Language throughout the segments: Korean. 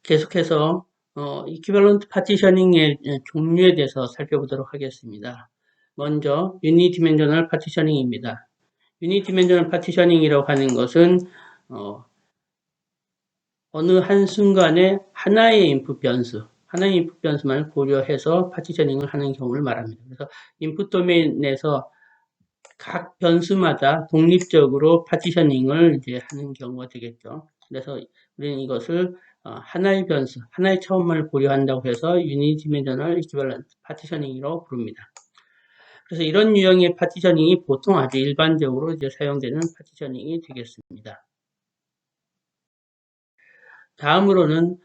계속해서 이퀴벌런트 파티셔닝의 종류에 대해서 살펴보도록 하겠습니다. 먼저 유니디멘셔널 파티셔닝입니다. 유니디멘셔널 파티셔닝이라고 하는 것은 어느 한순간에 하나의 인풋 변수만 고려해서 파티셔닝을 하는 경우를 말합니다. 그래서 인풋 도메인에서 각 변수마다 독립적으로 파티셔닝을 이제 하는 경우가 되겠죠. 그래서 우리는 이것을 하나의 변수, 하나의 차원만을 고려한다고 해서 유니디멘셔널 이퀴벌런트 파티셔닝이라고 부릅니다. 그래서 이런 유형의 파티셔닝이 보통 아주 일반적으로 이제 사용되는 파티셔닝이 되겠습니다. 다음으로는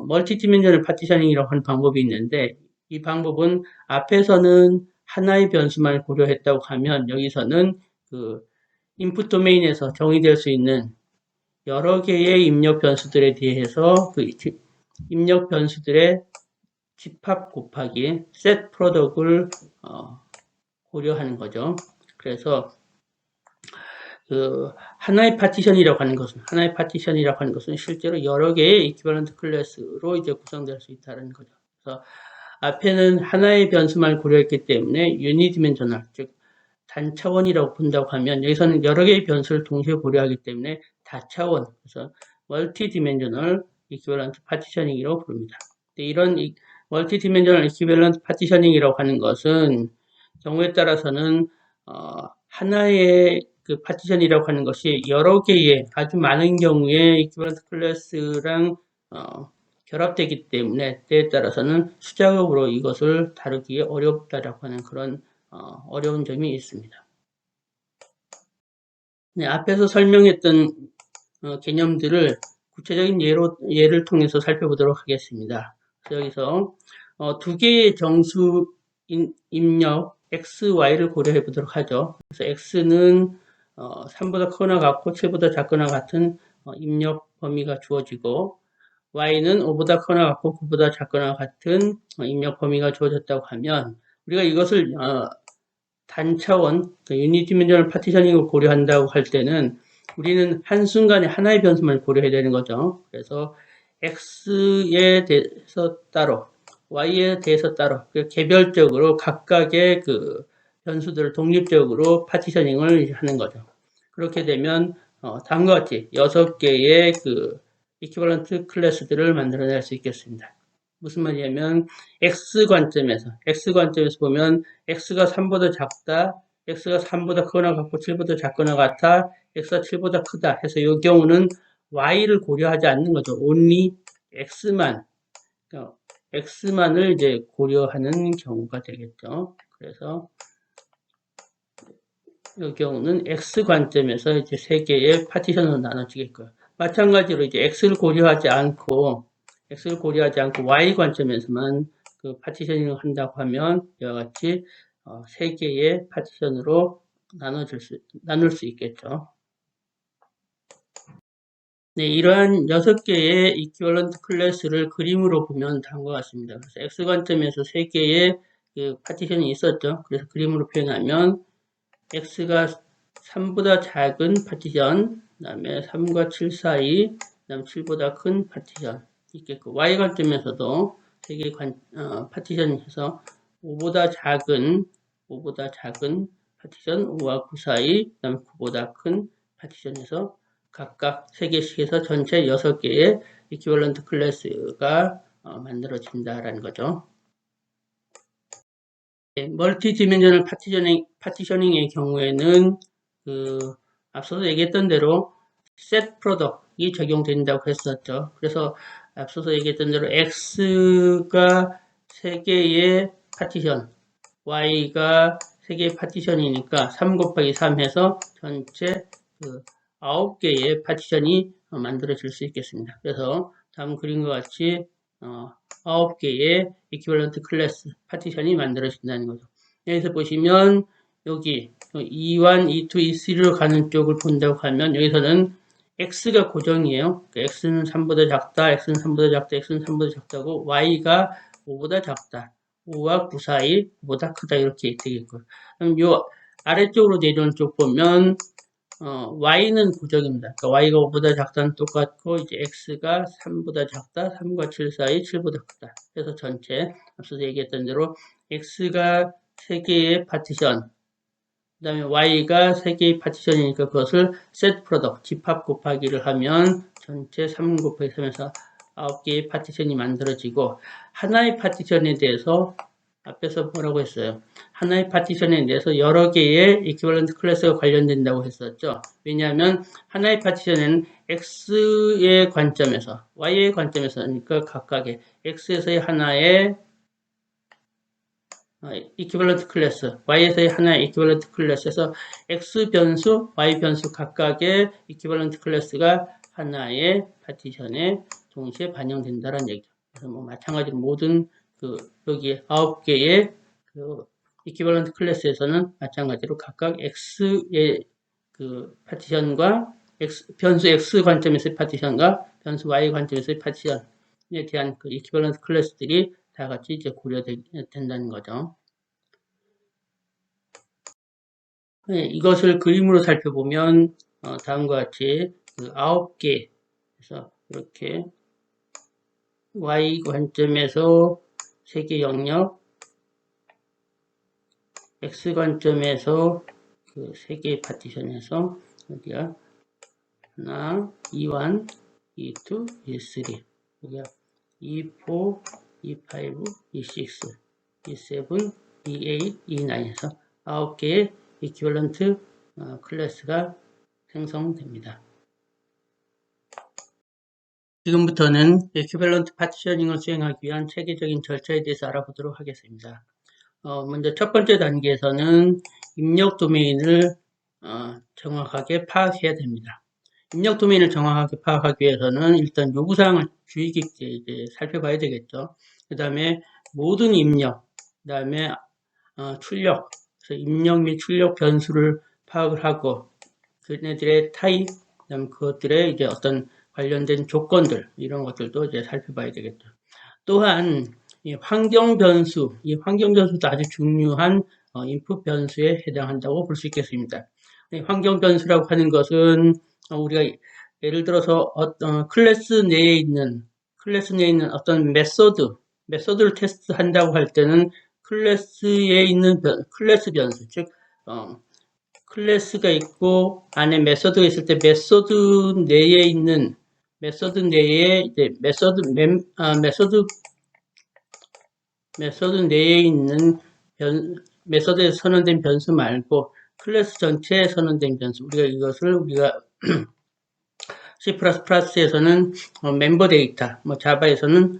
멀티디멘셔널 파티셔닝이라고 하는 방법이 있는데, 이 방법은 앞에서는 하나의 변수만 고려했다고 하면 여기서는 그 인풋 도메인에서 정의될 수 있는 여러 개의 입력 변수들에 대해서 그 입력 변수들의 집합 곱하기 set product을 고려하는 거죠. 그래서 그 하나의 파티션이라고 하는 것은 실제로 여러 개의 이퀴벌런트 클래스로 이제 구성될 수 있다는 거죠. 그래서 앞에는 하나의 변수만 고려했기 때문에 유니디멘셔널, 즉 단차원이라고 본다고 하면 여기서는 여러 개의 변수를 동시에 고려하기 때문에 다차원, 그래서 멀티디멘셔널 이퀴벌런트 파티셔닝이라고 부릅니다. 이런 멀티디멘셔널 이퀴벌런트 파티셔닝이라고 하는 것은 경우에 따라서는 하나의 그 파티션이라고 하는 것이 여러 개의 아주 많은 경우에 이퀴벌런트 클래스랑 결합되기 때문에 때에 따라서는 수작업으로 이것을 다루기 어렵다라고 하는 그런 어려운 점이 있습니다. 네, 앞에서 설명했던 개념들을 구체적인 예를 통해서 살펴보도록 하겠습니다. 여기서 두 개의 정수 입력 x, y를 고려해 보도록 하죠. 그래서 x는 3보다 크거나 같고 7보다 작거나 같은 입력 범위가 주어지고 y는 5보다 크거나 같고 9보다 작거나 같은 입력 범위가 주어졌다고 하면 우리가 이것을 단차원, 유니디멘셔널 파티셔닝을 고려한다고 할 때는 우리는 한순간에 하나의 변수만 고려해야 되는 거죠. 그래서 x에 대해서 따로, y에 대해서 따로 개별적으로 각각의 그 변수들을 독립적으로 파티셔닝을 하는 거죠. 그렇게 되면 다음과 같이 6개의 그 이퀴벌런트 클래스들을 만들어낼 수 있겠습니다. 무슨 말이냐면 x 관점에서 보면 x가 3보다 작다, x가 3보다 크거나 같고 7보다 작거나 같아, x가 7보다 크다 해서 이 경우는 y를 고려하지 않는 거죠. only x만을 이제 고려하는 경우가 되겠죠. 그래서 이 경우는 x 관점에서 이제 3개의 파티션으로 나눠지겠고요. 마찬가지로 이제 x를 고려하지 않고 y 관점에서만 그 파티셔닝을 한다고 하면 이와 같이 3개의 파티션으로 나눌 수 있겠죠. 네, 이러한 6개의 이퀴벌런트 클래스를 그림으로 보면 다음과 같습니다. 그래서 x 관점에서 3개의 그 파티션이 있었죠. 그래서 그림으로 표현하면 x가 3보다 작은 파티션, 그 다음에 3과 7 사이, 그 다음 7보다 큰 파티션 있겠고, y 관점에서도 3개의 파티션이 해서 5보다 작은 파티션, 5와 9 사이, 그 다음에 9보다 큰 파티션에서 각각 3개씩 해서 전체 6개의 이퀴벌런트 클래스가 만들어진다라는 거죠. 멀티 디멘셔널 파티셔닝의 경우에는 앞서서 얘기했던 대로 set product이 적용된다고 했었죠. 그래서 앞서서 얘기했던 대로 x가 3개의 파티션, y가 3개의 파티션이니까 3 곱하기 3 해서 전체 9개의 파티션이 만들어질 수 있겠습니다. 그래서 다음 그림과 같이 9개의 이퀴벌런트 클래스 파티션이 만들어진다는 거죠. 여기서 보시면 여기 E1, E2, E3로 가는 쪽을 본다고 하면 여기서는 X가 고정이에요. X는 3보다 작다, X는 3보다 작다, X는 3보다 작다고 Y가 5보다 작다, 5와 9 사이 보다 크다 이렇게 되겠고요. 그럼 요 아래쪽으로 내려오는 쪽 보면 y는 고정입니다. 그러니까 y가 5보다 작다는 똑같고, 이제 x가 3보다 작다, 3과 7 사이 7보다 크다. 그래서 전체, 앞서서 얘기했던 대로 x가 3개의 파티션, 그 다음에 y가 3개의 파티션이니까 그것을 set product, 집합 곱하기를 하면 전체 3 곱하기 3에서 9개의 파티션이 만들어지고, 하나의 파티션에 대해서 앞에서 뭐라고 했어요? 하나의 파티션에 대해서 여러 개의 equivalent 클래스가 관련된다고 했었죠. 왜냐하면 하나의 파티션에는 x의 관점에서, y의 관점에서, 그러니까 각각의 x에서의 하나의 equivalent 클래스, y에서의 하나의 equivalent 클래스에서 x 변수, y 변수 각각의 equivalent 클래스가 하나의 파티션에 동시에 반영된다는 얘기죠. 그래서 뭐 마찬가지로 모든 여기 9개의 equivalent 클래스에서는 마찬가지로 각각 x의 파티션과 변수 x 관점에서의 파티션과 변수 y 관점에서의 파티션에 대한 equivalent 클래스들이 다 같이 이제 고려된다는 거죠. 네, 이것을 그림으로 살펴보면 다음과 같이 9개, 그래서 이렇게 y 관점에서 3개 영역, x 관점에서 3개의 파티션에서 여기가 하나, E1, E2, E3, 여기가 E4, E5, E6, E7, E8, E9에서 9개의 equivalent 클래스가 생성됩니다. 지금부터는 equivalent 파티셔닝을 수행하기 위한 체계적인 절차에 대해서 알아보도록 하겠습니다. 먼저 첫 번째 단계에서는 입력 도메인을 정확하게 파악해야 됩니다. 입력 도메인을 정확하게 파악하기 위해서는 일단 요구사항을 주의 깊게 이제 살펴봐야 되겠죠. 그 다음에 모든 입력, 그 다음에 출력, 그래서 입력 및 출력 변수를 파악을 하고 그네들의 타입, 그다음에 그것들의 이제 어떤 관련된 조건들 이런 것들도 이제 살펴봐야 되겠죠. 또한 이 환경 변수, 이 환경 변수도 아주 중요한 인풋 변수에 해당한다고 볼 수 있겠습니다. 환경 변수라고 하는 것은 우리가 예를 들어서 클래스 내에 있는 어떤 메소드를 테스트한다고 할 때는 클래스에 있는 클래스 변수, 즉 클래스가 있고 안에 메소드가 있을 때 메소드 내에 있는 메소드 내에 이제 메소드 내에 있는 메소드에 선언된 변수 말고 클래스 전체에 선언된 변수, 우리가 C++에서는 멤버 데이터, 뭐 자바에서는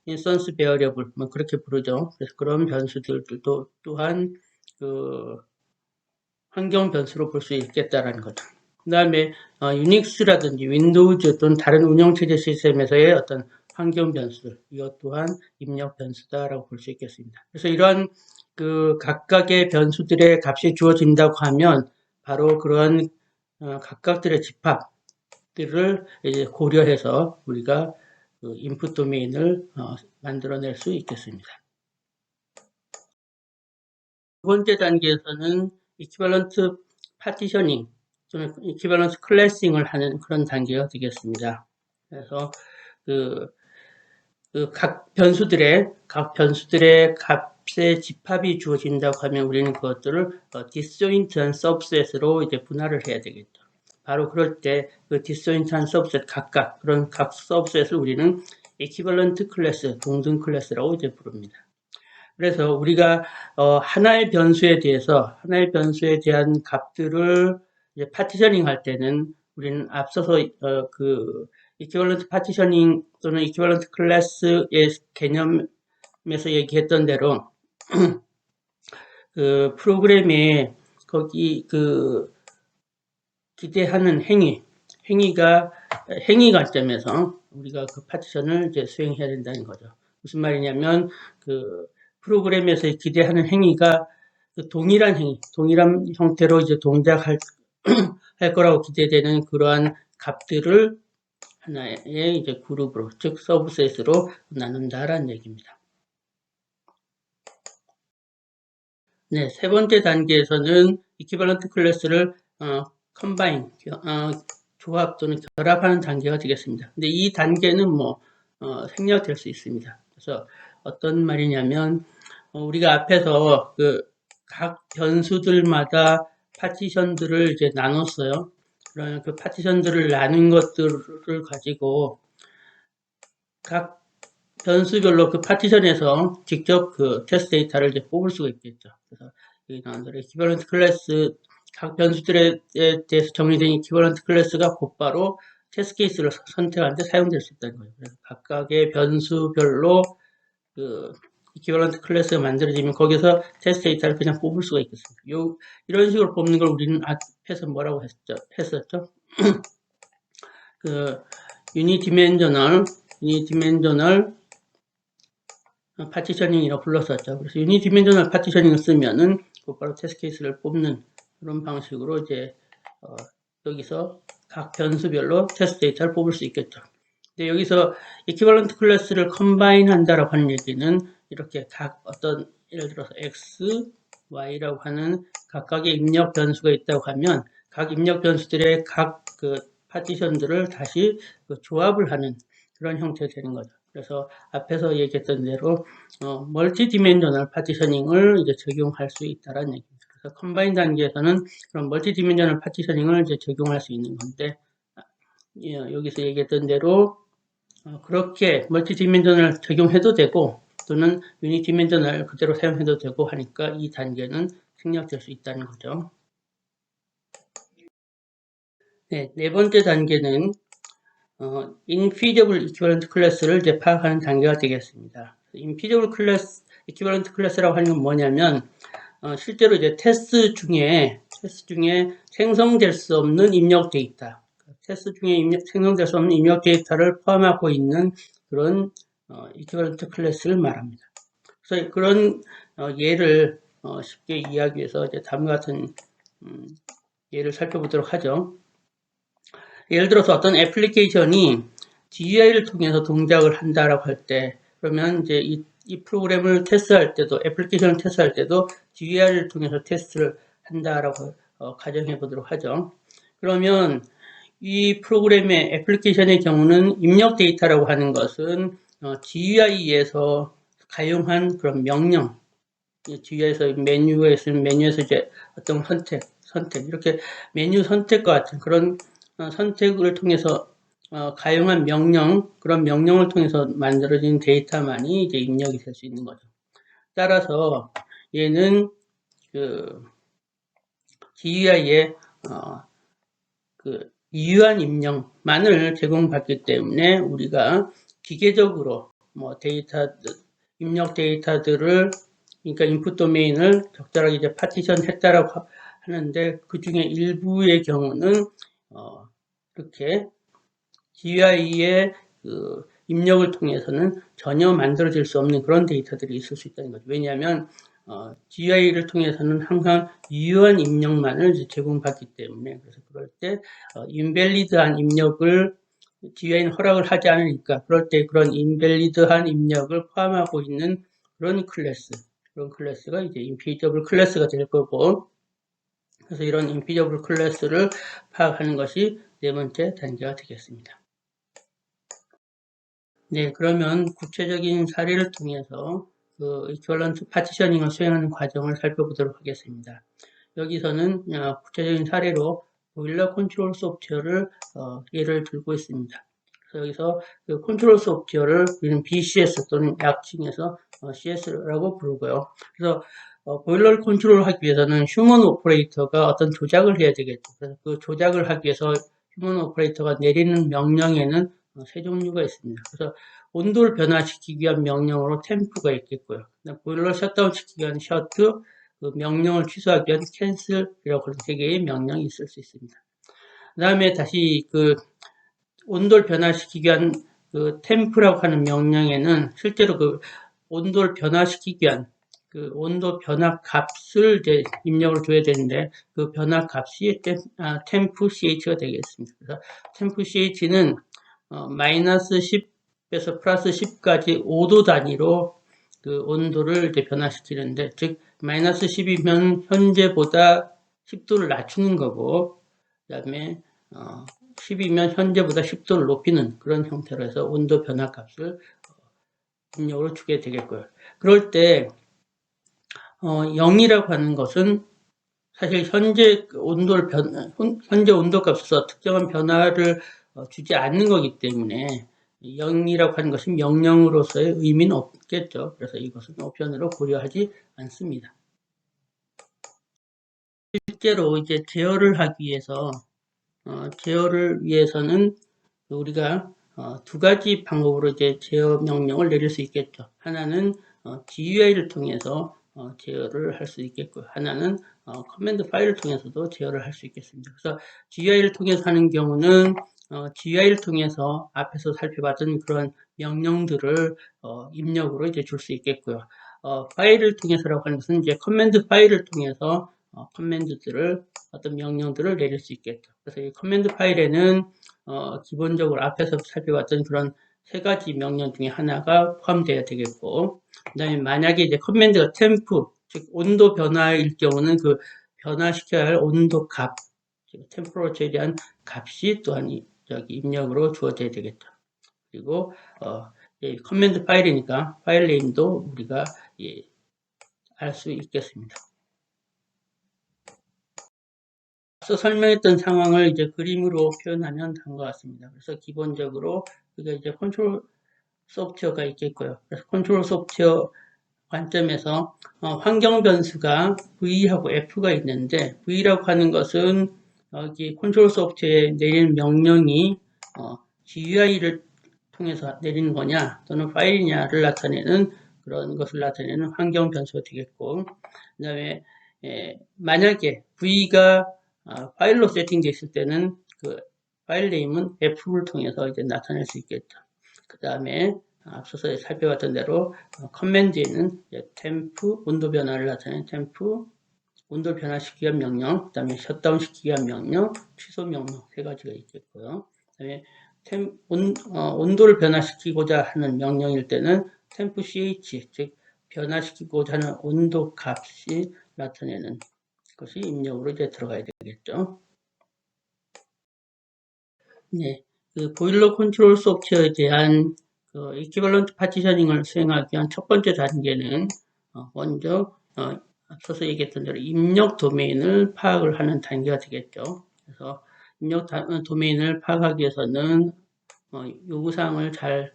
인스턴스 베어리어블 뭐 그렇게 부르죠. 그래서 그런 변수들도 또한 환경 변수로 볼 수 있겠다라는 거죠. 그 다음에 유닉스라든지 윈도우즈 또는 다른 운영체제 시스템에서의 어떤 환경 변수들, 이것 또한 입력 변수다라고 볼 수 있겠습니다. 그래서 이러한 각각의 변수들의 값이 주어진다고 하면 바로 그러한 각각들의 집합들을 이제 고려해서 우리가 인풋 도메인을 만들어낼 수 있겠습니다. 두 번째 단계에서는 equivalent partitioning 또는 equivalent classing을 하는 그런 단계가 되겠습니다. 그래서 각 변수들의 값의 집합이 주어진다고 하면 우리는 그것들을 disjoint한 subset으로 이제 분할을 해야 되겠죠. 바로 그럴 때 그 disjoint한 subset 각각 그런 각 subset을 우리는 equivalent class 동등 클래스라고 이제 부릅니다. 그래서 우리가 하나의 변수에 대한 값들을 이제 파티셔닝 할 때는 우리는 앞서서 equivalent partitioning 또는 equivalent class의 개념에서 얘기했던 대로 프로그램에 거기 기대하는 행위 관점에서 우리가 그 파티션을 이제 수행해야 된다는 거죠. 무슨 말이냐면 프로그램에서 기대하는 행위가 동일한 형태로 이제 동작할 할 거라고 기대되는 그러한 값들을 하나의 이제 그룹으로, 즉 서브셋으로 나눈다라는 얘기입니다. 네, 세 번째 단계에서는 이퀴벌런트 클래스를 컴바인, 조합 또는 결합하는 단계가 되겠습니다. 근데 이 단계는 생략될 수 있습니다. 그래서 어떤 말이냐면, 우리가 앞에서 각 변수들마다 파티션들을 이제 나눴어요. 그러면 그 파티션들을 나눈 것들을 가지고 각 변수별로 그 파티션에서 직접 그 테스트 데이터를 이제 뽑을 수가 있겠죠. 그래서 여기 나온 대로 이퀴벌런트 클래스, 각 변수들에 대해서 정리된 이퀴벌런트 클래스가 곧바로 테스트 케이스를 선택하는데 사용될 수 있다는 거예요. 그래서 각각의 변수별로 그 이퀴벌런트 클래스가 만들어지면 거기서 테스트 데이터를 그냥 뽑을 수가 있겠습니다. 이런 식으로 뽑는 걸 우리는 앞에서 뭐라고 했었죠? 그 유니디멘저널 파티셔닝이라고 불렀었죠. 그래서 유니디멘저널 파티셔닝을 쓰면은 곧바로 테스트 케이스를 뽑는 그런 방식으로 이제 여기서 각 변수별로 테스트 데이터를 뽑을 수 있겠죠. 근데 여기서 이퀴벌런트 클래스를 컴바인 한다라고 하는 얘기는 이렇게 각 어떤 예를 들어서 x, y라고 하는 각각의 입력 변수가 있다고 하면 각 입력 변수들의 각 그 파티션들을 다시 조합을 하는 그런 형태가 되는 거죠. 그래서 앞에서 얘기했던 대로 멀티 디멘저널 파티셔닝을 이제 적용할 수 있다라는 얘기입니다. 그래서 컴바인 단계에서는 그런 멀티 디멘저널 파티셔닝을 이제 적용할 수 있는 건데 여기서 얘기했던 대로 그렇게 멀티 디멘저널 적용해도 되고 또는 유니 디멘저널 그대로 사용해도 되고 하니까 이 단계는 생략될 수 있다는 거죠. 네 번째 단계는 인피저블 이퀴벌런트 클래스를 이제 파악하는 단계가 되겠습니다. 인피저블 클래스, 이퀴벌런트 클래스라고 하는 건 뭐냐면 실제로 이제 테스트 중에 생성될 수 없는 입력 데이터, 테스트 중에 생성될 수 없는 입력 데이터를 포함하고 있는 그런 이퀴벌런트 클래스를 말합니다. 그래서 그런 예를 쉽게 이해하기 위해서 이제 다음과 같은 예를 살펴보도록 하죠. 예를 들어서 어떤 애플리케이션이 GUI를 통해서 동작을 한다라고 할 때, 그러면 이제 이 프로그램을 테스트할 때도, 애플리케이션을 테스트할 때도 GUI를 통해서 테스트를 한다라고 가정해 보도록 하죠. 그러면 이 프로그램의 애플리케이션의 경우는 입력 데이터라고 하는 것은 GUI에서 가용한 그런 명령, GUI에서 메뉴가 있으면 메뉴에서 이제 어떤 선택, 이렇게 메뉴 선택과 같은 그런 선택을 통해서 가용한 명령, 그런 명령을 통해서 만들어진 데이터만이 이제 입력이 될 수 있는 거죠. 따라서 얘는 그 GUI의 그 유효한 입력만을 제공받기 때문에 우리가 기계적으로 입력 데이터들을 그러니까 인풋 도메인을 적절하게 이제 파티션 했다라고 하는데 그 중에 일부의 경우는 이렇게 GUI의 입력을 통해서는 전혀 만들어질 수 없는 그런 데이터들이 있을 수 있다는 거죠. 왜냐하면 GUI를 통해서는 항상 유효한 입력만을 제공받기 때문에 그래서 그럴 때 인밸리드한 입력을 GUI는 허락을 하지 않으니까 그럴 때 그런 인밸리드한 입력을 포함하고 있는 그런 클래스가 이제 인피저블 클래스가 될 거고 그래서 이런 인피저블 클래스를 파악하는 것이 네 번째 단계가 되겠습니다. 네, 그러면 구체적인 사례를 통해서 그 이퀴벌런트 파티셔닝을 수행하는 과정을 살펴보도록 하겠습니다. 여기서는 구체적인 사례로 보일러 컨트롤 소프트웨어를 예를 들고 있습니다. 그래서 여기서 그 컨트롤 소프트웨어를 우리는 BCS 또는 약칭해서 CS라고 부르고요. 그래서 보일러를 컨트롤하기 위해서는 휴먼 오퍼레이터가 어떤 조작을 해야 되겠죠. 그래서 그 조작을 하기 위해서 휴먼 오퍼레이터가 내리는 명령에는 세 종류가 있습니다. 그래서 온도를 변화시키기 위한 명령으로 템프가 있겠고요. 보일러를 셧다운 시키기 위한 셔트, 그 명령을 취소하기 위한 캔슬이라고 하는 세 개의 명령이 있을 수 있습니다. 그 다음에 다시 그 온도를 변화시키기 위한 그 템프라고 하는 명령에는 실제로 그 온도를 변화시키기 위한 그 온도 변화 값을 이제 입력을 줘야 되는데 그 변화 값이 템프 ch가 되겠습니다. 그래서 템프 ch는 마이너스 10에서 플러스 10까지 5도 단위로 그 온도를 이제 변화시키는데, 즉, 마이너스 10이면 현재보다 10도를 낮추는 거고, 다음에 10이면 현재보다 10도를 높이는 그런 형태로 해서 온도 변화 값을 입력으로 주게 되겠고요. 그럴 때 0이라고 하는 것은 사실 현재 온도 값에서 특정한 변화를 주지 않는 거기 때문에 0이라고 하는 것은 명령으로서의 의미는 없겠죠. 그래서 이것은 옵션으로 고려하지 않습니다. 실제로 이제 제어를 하기 위해서 제어를 위해서는 우리가 두 가지 방법으로 이제 제어 명령을 내릴 수 있겠죠. 하나는 GUI를 통해서 제어를 할 수 있겠고요. 하나는 커맨드 파일을 통해서도 제어를 할 수 있겠습니다. 그래서 GUI를 통해서 하는 경우는 GUI를 통해서 앞에서 살펴봤던 그런 명령들을 입력으로 이제 줄 수 있겠고요. 파일을 통해서라고 하는 것은 이제 커맨드 파일을 통해서 커맨드들을 어떤 명령들을 내릴 수 있겠죠. 그래서 이 커맨드 파일에는 기본적으로 앞에서 살펴봤던 그런 세 가지 명령 중에 하나가 포함되어야 되겠고, 그 다음에 만약에 이제 커맨드가 템프, 즉 온도 변화일 경우는 그 변화시켜야 할 온도 값, 템퍼러처에 대한 값이 또한 여기 입력으로 주어져야 되겠죠. 그리고 커맨드 파일이니까 파일 네임도 우리가 알 수 있겠습니다. 앞서 설명했던 상황을 이제 그림으로 표현하면 다음과 같습니다. 그래서 기본적으로 우리가 이제 컨트롤 소프트웨어가 있겠고요. 그래서 컨트롤 소프트웨어 관점에서 환경 변수가 V하고 F가 있는데 V라고 하는 것은 여기 컨트롤 소프트웨어에 내리는 명령이 GUI를 통해서 내리는 거냐 또는 파일이냐를 나타내는 그런 것을 나타내는 환경 변수가 되겠고, 그 다음에 만약에 V가 파일로 세팅되어 있을 때는 그 파일 네임은 F를 통해서 이제 나타낼 수 있겠죠. 그 다음에 앞서서 살펴봤던 대로 커맨드에는 템프 온도 변화를 나타내는 템프 온도를 변화시키기 위한 명령, 그 다음에 셧다운 시키기 위한 명령, 취소 명령 세 가지가 있겠고요. 그 다음에 온도를 변화시키고자 하는 명령일 때는 템프 ch, 즉 변화시키고자 하는 온도 값이 나타내는 것이 입력으로 이제 들어가야 되겠죠. 네, 그 보일러 컨트롤 소프트웨어에 대한 그 이퀴벌런트 파티셔닝을 수행하기 위한 첫 번째 단계는 먼저 앞서서 얘기했던 대로 입력 도메인을 파악을 하는 단계가 되겠죠. 그래서 입력 도메인을 파악하기 위해서는 요구사항을 잘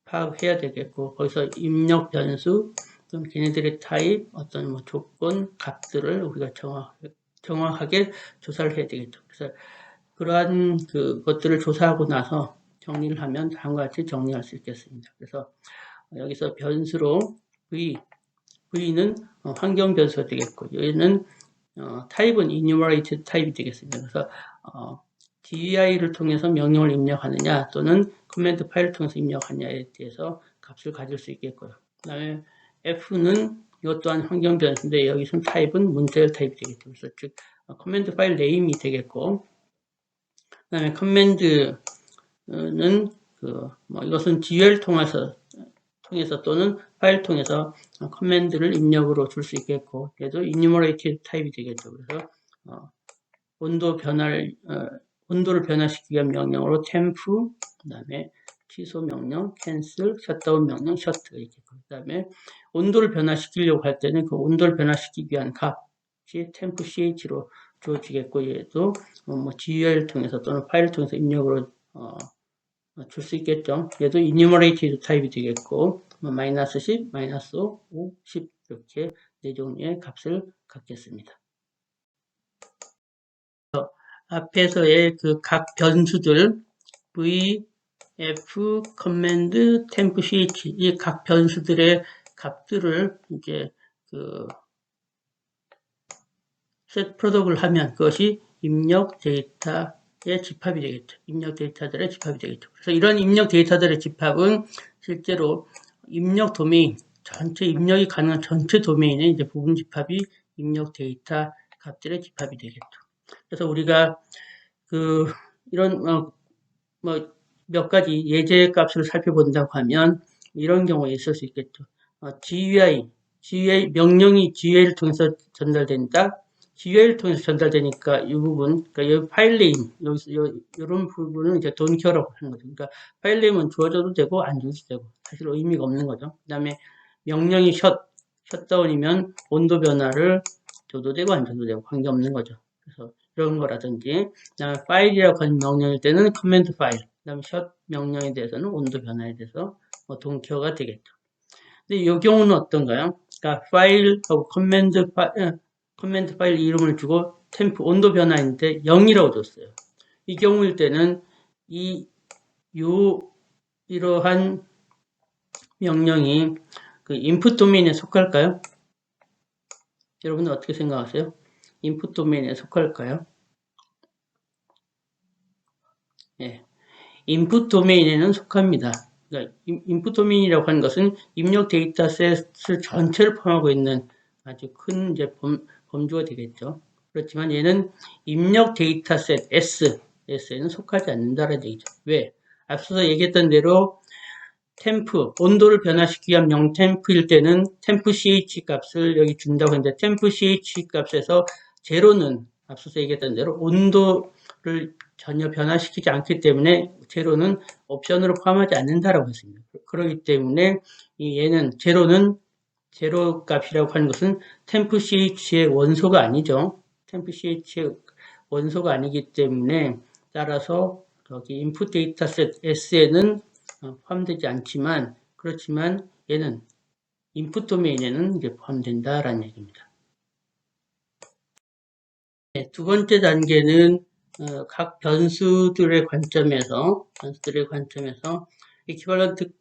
파악해야 되겠고, 거기서 입력 변수, 또는 걔네들의 타입, 어떤 뭐 조건, 값들을 우리가 정확하게 조사를 해야 되겠죠. 그래서 그러한 것들을 조사하고 나서 정리를 하면 다음과 같이 정리할 수 있겠습니다. 그래서 여기서 변수로 V는 환경 변수가 되겠고, 여기는 타입은 enumerated 타입이 되겠습니다. 그래서 GUI를 통해서 명령을 입력하느냐 또는 커맨드 파일을 통해서 입력하느냐에 대해서 값을 가질 수 있겠고요. 그 다음에 F는 이것 또한 환경 변수인데 여기서 타입은 문자열 타입이 되겠죠. 그래서 즉 커맨드 파일 네임이 되겠고, 그 다음에 커맨드는 이것은 GUI를 통해서 또는 파일 통해서 커맨드를 입력으로 줄 수 있겠고, 얘도 enumerated 타입이 되겠죠. 그래서 온도를 변화시키기 위한 명령으로 temp, 그 다음에 취소 명령, cancel, 셧다운 명령, shut가 있겠고, 그 다음에 온도를 변화시키려고 할 때는 그 온도를 변화시키기 위한 값이 temp ch로 주어지겠고, 얘도 GUI를 통해서 또는 파일을 통해서 입력으로 줄 수 있겠죠. 얘도 enumerated 타입이 되겠고, 마이너스 10, 마이너스 5, 10 이렇게 네 종류의 값을 갖겠습니다. 앞에서의 그 각 변수들 v, f, command, temp, ch 이 각 변수들의 값들을 이제 set product을 하면 그것이 입력 데이터의 집합이 되겠죠. 입력 데이터들의 집합이 되겠죠. 그래서 이런 입력 데이터들의 집합은 실제로 입력 도메인, 전체 입력이 가능한 전체 도메인의 이제 부분 집합이 입력 데이터 값들의 집합이 되겠죠. 그래서 우리가 이런 몇 가지 예제 값을 살펴본다고 하면 이런 경우에 있을 수 있겠죠. GUI 명령이 GUI를 통해서 전달된다. GUI를 통해서 전달되니까 이 부분, 그러니까 이 파일 네임, 여기서 이런 부분은 이제 돈키어라고 하는 거죠. 그러니까 파일 네임은 주어져도 되고 안 주어도 되고 사실 의미가 없는 거죠. 그 다음에 명령이 셧다운이면 온도 변화를 줘도 되고 안 줘도 되고 관계없는 거죠. 그래서 이런 거라든지, 그다음에 파일이라고 하는 명령일 때는 커맨드 파일, 그다음에 셧 명령에 대해서는 온도 변화에 대해서 돈키어가 되겠죠. 근데 이 경우는 어떤가요? 그러니까 파일하고 커맨드 파일 이름을 주고 템프 온도 변화인데 0이라고 줬어요. 이 경우일 때는 이러한 명령이 그 인풋 도메인에 속할까요? 여러분은 어떻게 생각하세요? 인풋 도메인에 속할까요? 예. 인풋 도메인에는 속합니다. 그러니까 인풋 도메인이라고 하는 것은 입력 데이터셋을 전체를 포함하고 있는 아주 큰 이제 범주가 되겠죠. 그렇지만 얘는 입력 데이터셋 S에는 속하지 않는다는 얘기죠. 왜? 앞서서 얘기했던 대로 템프, 온도를 변화시키기 위한 명템프일 때는 템프 ch 값을 여기 준다고 했는데 템프 ch 값에서 제로는 앞서서 얘기했던 대로 온도를 전혀 변화시키지 않기 때문에 제로는 옵션으로 포함하지 않는다라고 했습니다. 그렇기 때문에 얘는 제로 값이라고 하는 것은 템프 ch의 원소가 아니죠. 템프 ch의 원소가 아니기 때문에 따라서 여기 인풋 데이터셋 S에는 포함되지 않지만 그렇지만 얘는 인풋 도메인에는 이제 포함된다라는 얘기입니다. 네, 두 번째 단계는 각 변수들의 관점에서 이퀴벌런트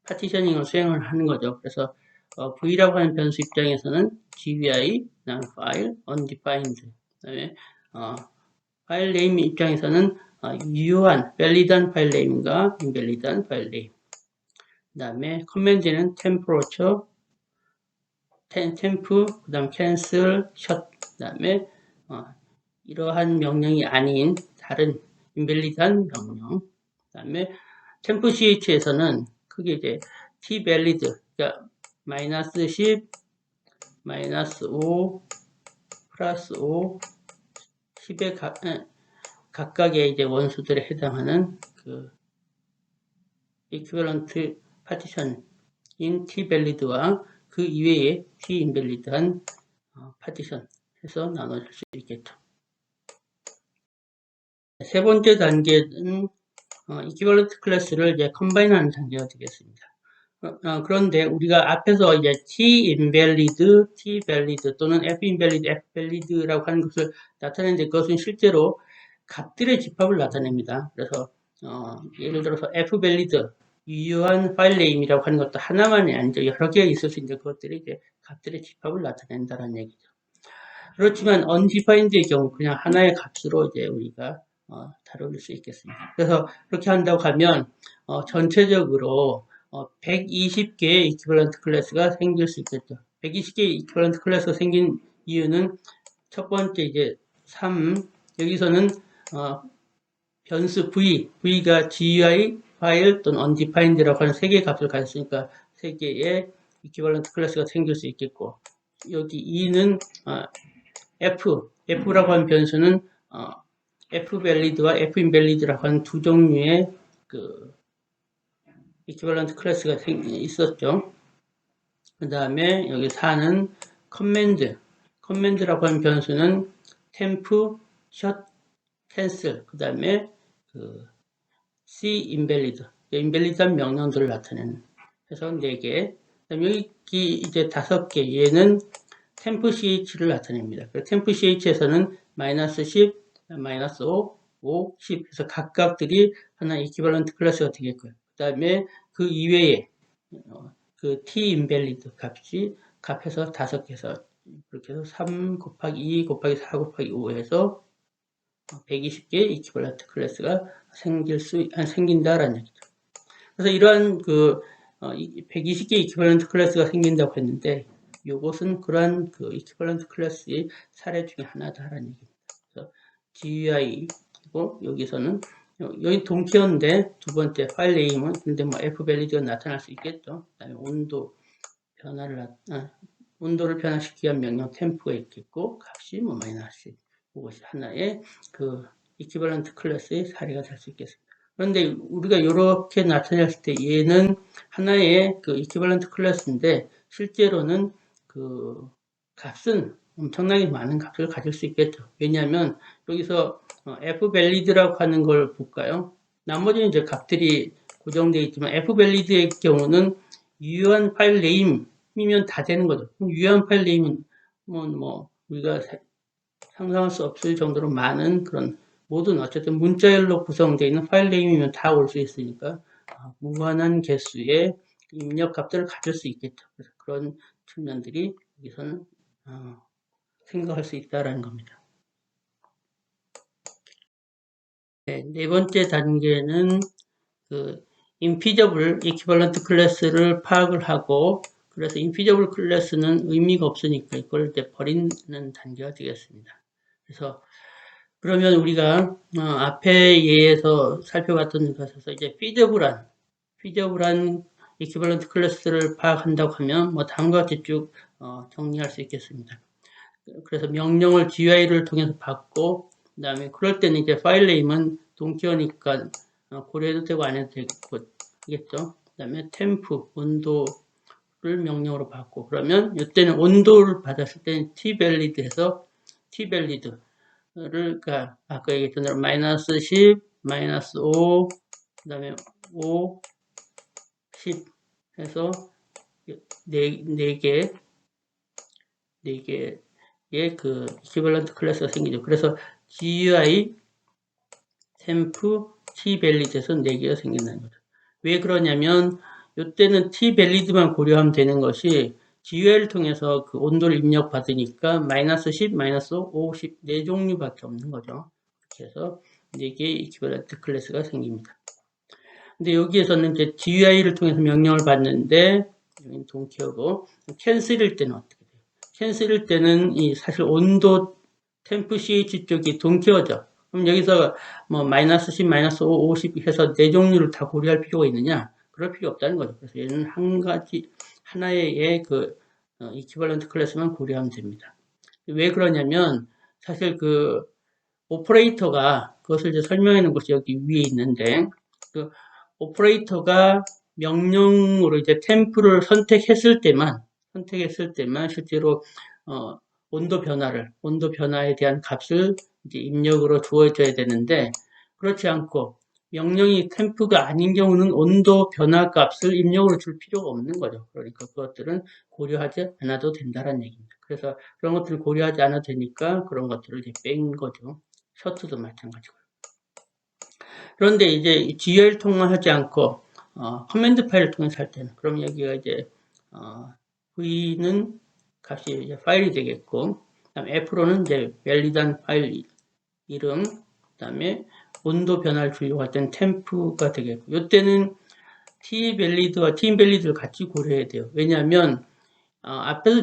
파티셔닝을 수행을 하는 거죠. 그래서 V라고 하는 변수 입장에서는 GUI, 그다음 파일, undefined, 그다음에 파일 네임 입장에서는 유효한, valid한 파일 네임과 invalid한 파일 네임. 그 다음에 커맨드는 temperature, temp, 그 다음 cancel, shut, 그 다음에 이러한 명령이 아닌 다른 invalid한 명령. 그 다음에 temp ch에서는 크게 이제 t valid, 그러니까 마이너스 10, 마이너스 5, 플러스 5, 10의 각각의 이제 원수들에 해당하는 그 equivalent partition인 t-valid와 그 이외의 t-invalid한 파티션 해서 나눠줄 수 있겠죠. 세 번째 단계는 equivalent 클래스를 이제 컴바인하는 단계가 되겠습니다. 그런데 우리가 앞에서 이제 t-invalid, t-valid 또는 f-invalid, f-valid라고 하는 것을 나타내는데 그것은 실제로 값들의 집합을 나타냅니다. 그래서 예를 들어서 f-valid 유효한 파일 네임이라고 하는 것도 하나만이 아니죠. 여러 개가 있을 수 있는데 그것들이 이제 값들의 집합을 나타낸다는 얘기죠. 그렇지만 undefined의 경우 그냥 하나의 값으로 이제 우리가 다룰 수 있겠습니다. 그래서 그렇게 한다고 하면 전체적으로 120개의 이퀴벌런트 클래스가 생길 수 있겠죠. 120개의 이퀴벌런트 클래스가 생긴 이유는 첫 번째 이제 3 여기서는 변수 V가 GUI 파일 또는 undefined라고 하는 3개의 값을 가졌으니까 3개의 equivalent 클래스가 생길 수 있겠고 여기 2는 F라고 하는 변수는 F-valid와 F-invalid라고 하는 두 종류의 그 equivalent 클래스가 있었죠. 그 다음에 여기 4는 command라고 하는 변수는 temp, shut, cancel 그 다음에 C invalid, invalid한 명령들을 나타내는 해서 4개. 여기 이제 5개. 얘는 temp ch를 나타냅니다. temp ch에서는 마이너스 10, 마이너스 5, 10 해서 각각들이 하나 equivalent 클래스가 되겠고요. 그 다음에 그 이외에 그 t invalid 값해서 5개에서 그렇게 해서 3 곱하기 2 곱하기 4 곱하기 5 해서 120개 이퀴벌런트 클래스가 생긴다라는 얘기죠. 그래서 이러한 120개 이퀴벌런트 클래스가 생긴다고 했는데 이것은 그러한 이퀴벌런트 클래스의 사례 중에 하나다라는 얘기입니다. 그래서 GUI고 여기서는 여기 동키어인데 두 번째 파일 네임은 근데 뭐 F 밸리드가 나타날 수 있겠죠. 그다음에 온도 변화를 온도를 변화시키기 위한 명령 템프가 있겠고, 값이 뭐 마이너스 그것이 하나의 그 이퀴벌런트 클래스의 사례가 될 수 있겠습니다. 그런데 우리가 이렇게 나타냈을 때 얘는 하나의 그 이퀴벌런트 클래스인데 실제로는 그 값은 엄청나게 많은 값을 가질 수 있겠죠. 왜냐하면 여기서 fValid라고 하는 걸 볼까요? 나머지는 이제 값들이 고정되어 있지만 fValid의 경우는 유효한 파일 네임이면 다 되는 거죠. 유효한 파일 네임은 뭐 우리가 상상할 수 없을 정도로 많은 그런 모든 어쨌든 문자열로 구성되어 있는 파일 네임이면 다 올 수 있으니까 무한한 개수의 입력 값들을 가질 수 있겠죠. 그래서 그런 측면들이 여기서는 생각할 수 있다라는 겁니다. 네 번째 단계는 그 인피저블 이퀴벌런트 클래스를 파악을 하고 그래서 인피저블 클래스는 의미가 없으니까 이걸 이제 버리는 단계가 되겠습니다. 그래서 그러면 우리가 앞에 예에서 살펴봤던 것에서 이제 피저블한 이퀴벌런트 클래스를 파악한다고 하면 뭐 다음과 같이 쭉 정리할 수 있겠습니다. 그래서 명령을 GUI를 통해서 받고 그 다음에 그럴 때는 이제 파일 네임은 동기어니까 고려해도 되고 안 해도 되겠죠. 그 다음에 템프 온도를 명령으로 받고 그러면 이때는 온도를 받았을 때는 tValid 해서 tValid를 그러니까 아까 얘기했던 대로 마이너스 10, 마이너스 5, 그 다음에 5, 10 해서 4개의 그 이퀴벌런트 클래스가 생기죠. 그래서 GUI, 템프, tValid에서 4개가 생긴다는 거죠. 왜 그러냐면 이때는 tValid만 고려하면 되는 것이 GUI를 통해서 그 온도를 입력받으니까 마이너스 10, 마이너스 5, 10 4종류밖에 없는 거죠. 그래서 4개의 이퀴벌런트 클래스가 생깁니다. 근데 여기에서는 이제 GUI를 통해서 명령을 받는데 여기는 동키어고 캔슬일 때는 어떻게 돼요? 캔슬일 때는 이 사실 온도 템프 CH 쪽이 동키어죠. 그럼 여기서 뭐 마이너스 10, 마이너스 5, 50 해서 4종류를 다 고려할 필요가 있느냐? 그럴 필요 없다는 거죠. 그래서 얘는 하나의 그 이퀴벌런트 클래스만 고려하면 됩니다. 왜 그러냐면 사실 그 오퍼레이터가 그것을 이제 설명하는 것이 여기 위에 있는데 그 오퍼레이터가 명령으로 이제 템프를 선택했을 때만 실제로 온도 변화에 대한 값을 이제 입력으로 주어져야 되는데 그렇지 않고 명령이 템프가 아닌 경우는 온도 변화 값을 입력으로 줄 필요가 없는 거죠. 그러니까 그것들은 고려하지 않아도 된다는 얘기입니다. 그래서 그런 것들을 고려하지 않아도 되니까 그런 것들을 이제 뺀 거죠. 셔츠도 마찬가지고요. 그런데 이제 GUI를 통화하지 않고 커맨드 파일을 통해서 할 때는 그럼 여기가 이제 V는 값이 이제 파일이 되겠고 그다음에 F로는 이제 밸리드한 파일 이름 그다음에 온도 변화를 주려고 할 때는 템프가 되겠고 이때는 tValid와 tValid를 같이 고려해야 돼요. 왜냐하면 앞에서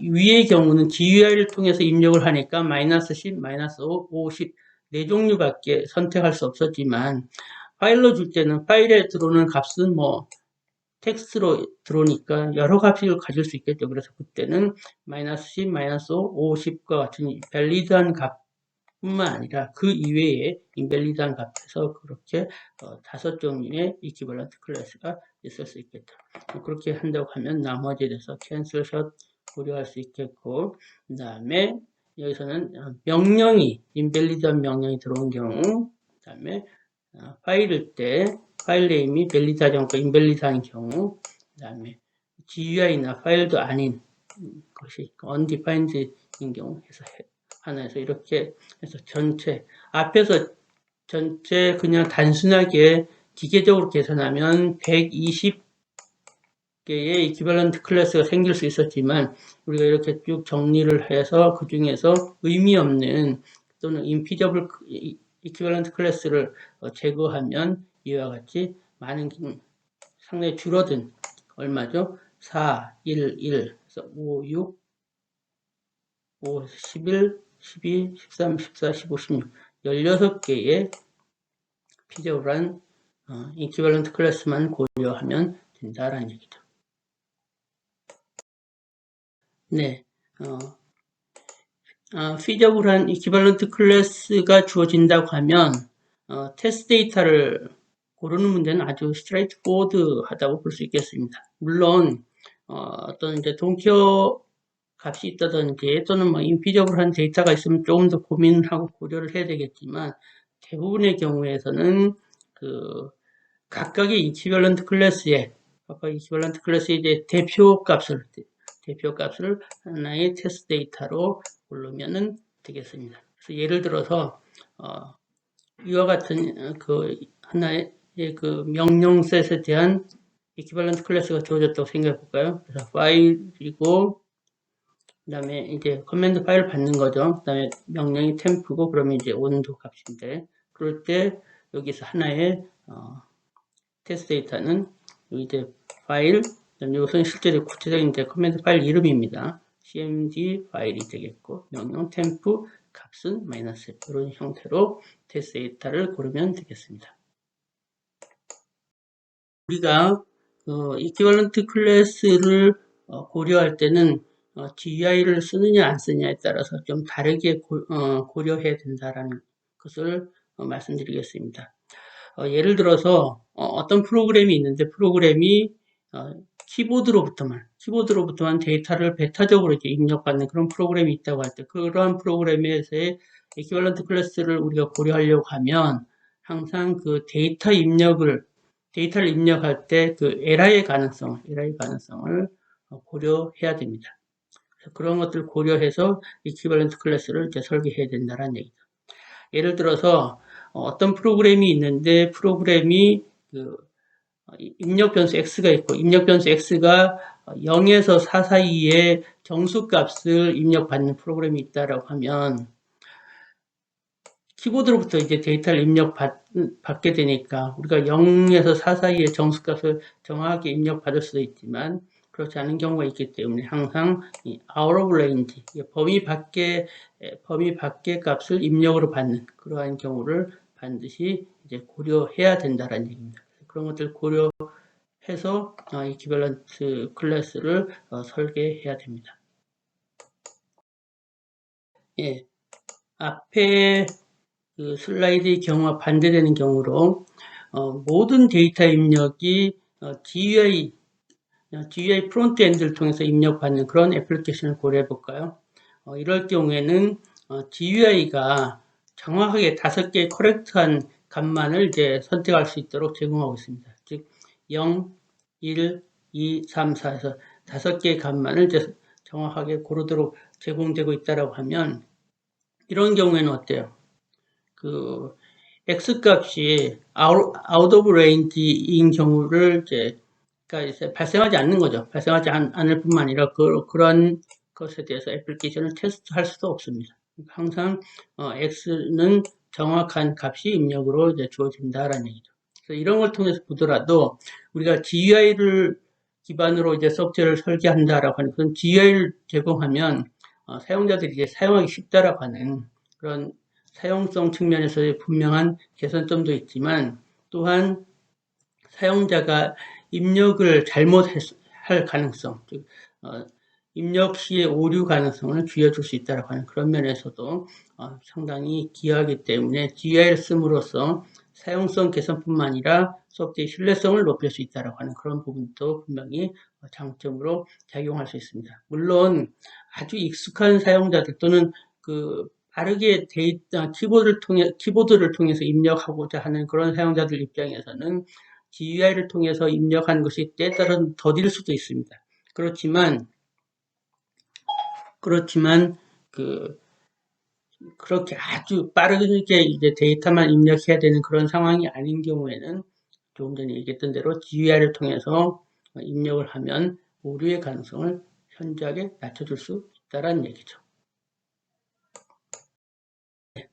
위의 경우는 GUI를 통해서 입력을 하니까 마이너스 10, 마이너스 5, 50 네 종류밖에 선택할 수 없었지만 파일로 줄 때는 파일에 들어오는 값은 뭐 텍스트로 들어오니까 여러 값을 가질 수 있겠죠. 그래서 그때는 마이너스 10, 마이너스 5, 50과 같은 밸리드한 값뿐만 아니라 그 이외에 인밸리드한 값에서 그렇게 5종류의 이퀴벌런트 클래스가 있을 수 있겠다. 그렇게 한다고 하면 나머지에 대해서 캔슬 샷 고려할 수 있겠고 그 다음에 여기서는 명령이 인밸리드한 명령이 들어온 경우 그 다음에 파일일 때 파일 네임이 밸리드하지 않고 인밸리드한 경우 그 다음에 GUI나 파일도 아닌 것이 undefined인 경우 해서 하나에서 이렇게 해서 앞에서 전체 그냥 단순하게 기계적으로 계산하면 120개의 이퀴벌런트 클래스가 생길 수 있었지만 우리가 이렇게 쭉 정리를 해서 그 중에서 의미 없는 또는 인피저블 이퀴벌런트 클래스를 제거하면 이와 같이 많은 상당히 줄어든 얼마죠? 4, 1, 1, 5, 6, 5, 11, 12, 13, 14, 15, 16 16개의 피저블한 이퀴벌런트 클래스만 고려하면 된다라는 얘기죠. 네, 피저블한 이퀴벌런트 클래스가 주어진다고 하면 테스트 데이터를 고르는 문제는 아주 스트레이트 포워드하다고 볼 수 있겠습니다. 물론 어떤 이제 동표 값이 있다든지 또는 뭐 인피저블한 데이터가 있으면 조금 더 고민하고 고려를 해야 되겠지만 대부분의 경우에서는 그 각각의 이퀴벌런트 클래스에 이제 대표 값을 하나의 테스트 데이터로 고르면은 되겠습니다. 그래서 예를 들어서 이와 같은 그 하나의 그 명령 셋에 대한 이퀴벌런트 클래스가 주어졌다고 생각해 볼까요? 그래서 파일이고 그다음에 이제 커맨드 파일을 받는 거죠. 그다음에 명령이 템프고 그러면 이제 온도 값인데 그럴 때 여기서 하나의 테스트 데이터는 이제 파일, 이것은 실제로 구체적인 이제 커맨드 파일 이름입니다. cmd 파일이 되겠고 명령 템프 값은 마이너스 이런 형태로 테스트 데이터를 고르면 되겠습니다. 우리가 이퀴벌런트 클래스를 고려할 때는 GUI를 쓰느냐 안 쓰느냐에 따라서 좀 다르게 고려해야 된다라는 것을 말씀드리겠습니다. 예를 들어서 어떤 프로그램이 있는데 프로그램이 키보드로부터만 데이터를 배타적으로 이렇게 입력받는 그런 프로그램이 있다고 할 때 그러한 프로그램에서의 이퀴벌런트 클래스를 우리가 고려하려고 하면 항상 그 데이터를 입력할 때 그 에러의 가능성을 고려해야 됩니다. 그런 것들을 고려해서 이퀴벌런트 클래스를 이제 설계해야 된다는 얘기죠. 예를 들어서 어떤 프로그램이 있는데 프로그램이 그 입력 변수 x가 있고 입력 변수 x가 0에서 4 사이에 정수값을 입력받는 프로그램이 있다라고 하면 키보드로부터 이제 데이터를 입력받게 되니까 우리가 0에서 4 사이에 정수값을 정확하게 입력받을 수도 있지만 그렇지 않은 경우가 있기 때문에 항상 이 out of range, 범위 밖의 값을 입력으로 받는 그러한 경우를 반드시 이제 고려해야 된다는 얘기입니다. 그런 것들 고려해서 이퀴벌런트 클래스를 설계해야 됩니다. 예, 앞에 그 슬라이드의 경우와 반대되는 경우로 모든 데이터 입력이 GUI 프론트엔드를 통해서 입력받는 그런 애플리케이션을 고려해 볼까요? 이럴 경우에는 GUI가 정확하게 5개의 커렉트한 값만을 이제 선택할 수 있도록 제공하고 있습니다. 즉 0, 1, 2, 3, 4에서 5개의 값만을 이제 정확하게 고르도록 제공되고 있다라고 하면 이런 경우에는 어때요? 그 X값이 out of range인 경우를 이제 발생하지 않는 거죠. 발생하지 않을 뿐만 아니라 그런 것에 대해서 애플리케이션을 테스트할 수도 없습니다. 항상 X는 정확한 값이 입력으로 이제 주어진다라는 얘기죠. 그래서 이런 걸 통해서 보더라도 우리가 GUI를 기반으로 이제 소프트웨어를 설계한다라고 하는 그런 GUI를 제공하면 사용자들이 이제 사용하기 쉽다라고 하는 그런 사용성 측면에서의 분명한 개선점도 있지만 또한 사용자가 입력을 잘못할 가능성, 즉 입력 시의 오류 가능성을 줄여줄 수 있다고 하는 그런 면에서도 상당히 기여하기 때문에 GUI를 씀으로써 사용성 개선뿐만 아니라 소프트웨어의 신뢰성을 높일 수 있다고 하는 그런 부분도 분명히 장점으로 작용할 수 있습니다. 물론 아주 익숙한 사용자들 또는 그 빠르게 키보드를 통해서 입력하고자 하는 그런 사용자들 입장에서는 GUI를 통해서 입력한 것이 때에 따라서는 더딜 수도 있습니다. 그렇지만 그렇게 아주 빠르게 이제 데이터만 입력해야 되는 그런 상황이 아닌 경우에는 조금 전에 얘기했던 대로 GUI를 통해서 입력을 하면 오류의 가능성을 현저하게 낮춰줄 수 있다는 얘기죠.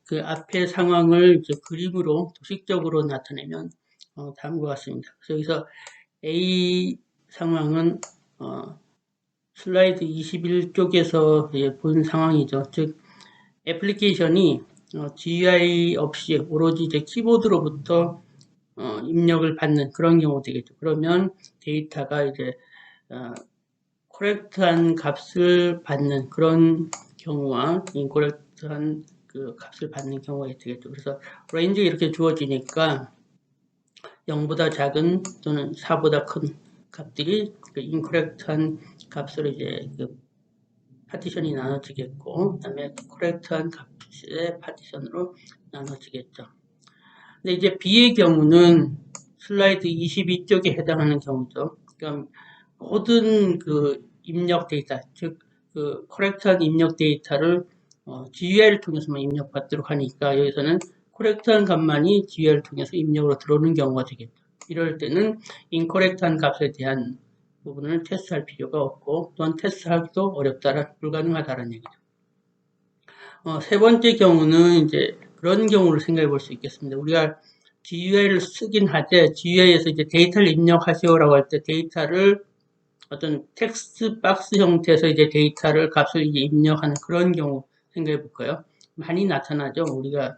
그 앞의 상황을 이제 그림으로 도식적으로 나타내면 다음과 같습니다. 그래서 여기서 A 상황은 슬라이드 21쪽에서 본 상황이죠. 즉 애플리케이션이 GUI 없이 오로지 이제 키보드로부터 입력을 받는 그런 경우 되겠죠. 그러면 데이터가 이제 코렉트한 값을 받는 그런 경우와 인코렉트한 그 값을 받는 경우가 되겠죠. 그래서 range 이렇게 주어지니까 0보다 작은 또는 4보다 큰 값들이 그 incorrect한 값으로 이제 그 파티션이 나눠지겠고, 그 다음에 correct한 값의 파티션으로 나눠지겠죠. 근데 이제 B의 경우는 슬라이드 22쪽에 해당하는 경우죠. 그러니까 모든 그 입력 데이터, 즉, 그 correct한 입력 데이터를 GUI를 통해서만 입력받도록 하니까 여기서는 correct한 값만이 GUI를 통해서 입력으로 들어오는 경우가 되겠죠. 이럴 때는 incorrect한 값에 대한 부분을 테스트할 필요가 없고 또한 테스트하기도 어렵다라 불가능하다는 얘기죠. 세 번째 경우는 이제 그런 경우를 생각해 볼 수 있겠습니다. 우리가 GUI를 쓰긴 하되 GUI에서 이제 데이터를 입력하시오라고 할 때 데이터를 어떤 텍스트 박스 형태에서 이제 데이터를 값을 이제 입력하는 그런 경우 생각해 볼까요? 많이 나타나죠. 우리가